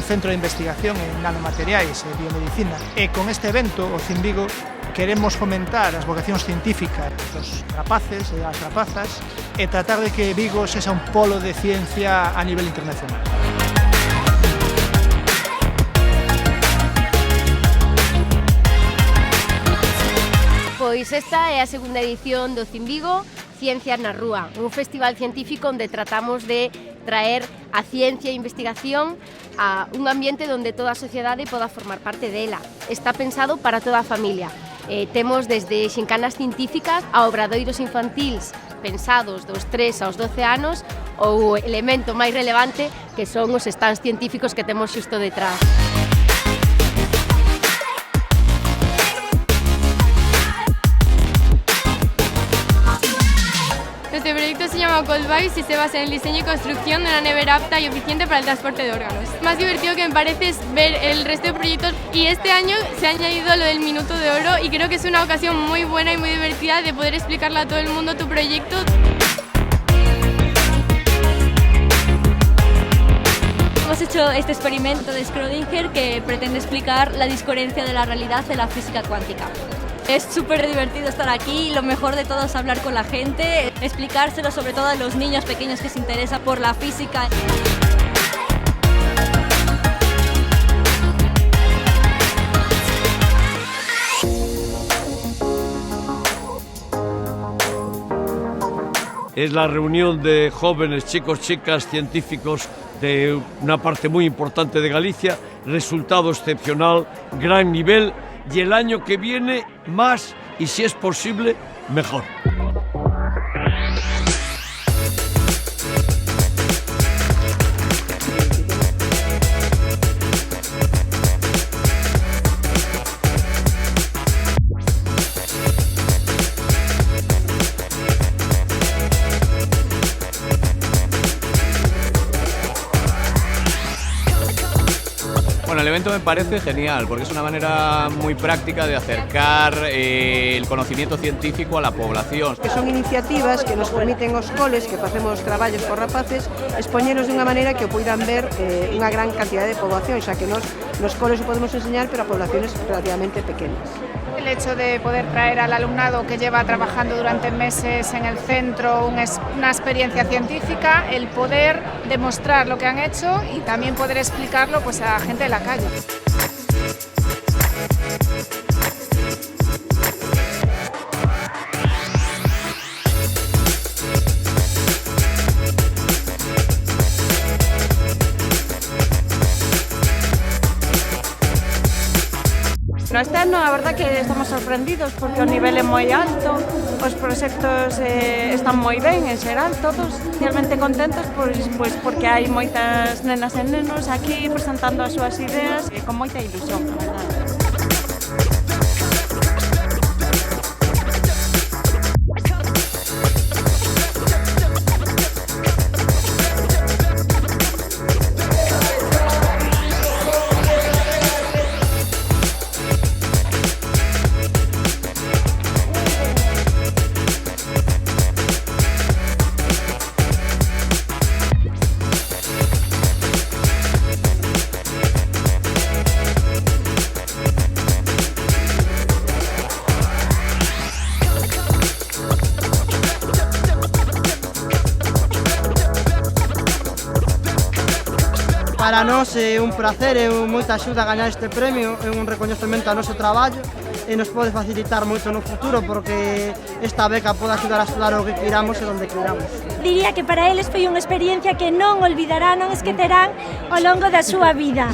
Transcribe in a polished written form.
centro de investigación en nanomateriais e biomedicina. E con este evento, o CINVIGO, queremos fomentar as vocacións científicas dos rapaces e as rapazas e tratar de que Vigo sexa un polo de ciencia a nivel internacional. Pois esta é a segunda edición do CINVIGO, Ciencias na Rúa, un festival científico onde tratamos de traer a ciencia e investigación a un ambiente onde toda a sociedade poda formar parte dela. Está pensado para toda a familia. Temos desde xincanas científicas a obradoiros infantíns pensados dos 3 aos 12 anos ou o elemento máis relevante que son os stands científicos que temos xusto detrás. Nuestro proyecto se llama Cold Vibes y se basa en el diseño y construcción de una nevera apta y eficiente para el transporte de órganos. Más divertido que me parece es ver el resto de proyectos y este año se ha añadido lo del Minuto de Oro y creo que es una ocasión muy buena y muy divertida de poder explicarle a todo el mundo tu proyecto. Hemos hecho este experimento de Schrödinger que pretende explicar la discoherencia de la realidad de la física cuántica. Es súper divertido estar aquí y lo mejor de todo es hablar con la gente, explicárselo sobre todo a los niños pequeños que se interesan por la física. Es la reunión de jóvenes, chicos, chicas, científicos de una parte muy importante de Galicia, resultado excepcional, gran nivel. Y el año que viene más y si es posible mejor. Bueno, el evento me parece genial porque es una manera muy práctica de acercar el conocimiento científico a la población. Que son iniciativas que nos permiten aos coles que facemos traballos por rapaces expoñeros de unha maneira que o poidan ver unha gran cantidad de poboación, xa que nos coles o podemos enseñar pero a poblaciones relativamente pequenas. El hecho de poder traer al alumnado que lleva trabajando durante meses en el centro una experiencia científica, el poder demostrar lo que han hecho y también poder explicarlo pues, a gente de la calle. Este ano a verdad que estamos sorprendidos porque o nivel é moi alto, os proxectos están moi ben en xeral, todos realmente contentos pois porque hai moitas nenas e nenos aquí presentando as súas ideas con moita ilusión, a verdade. Para nós é un placer e moita axuda a gañar este premio, é un recoñecemento ao noso traballo e nos pode facilitar moito no futuro porque esta beca pode axudar a estudar o que queiramos e onde queiramos. Diría que para eles foi unha experiencia que non olvidarán, non esquecerán ao longo da súa vida.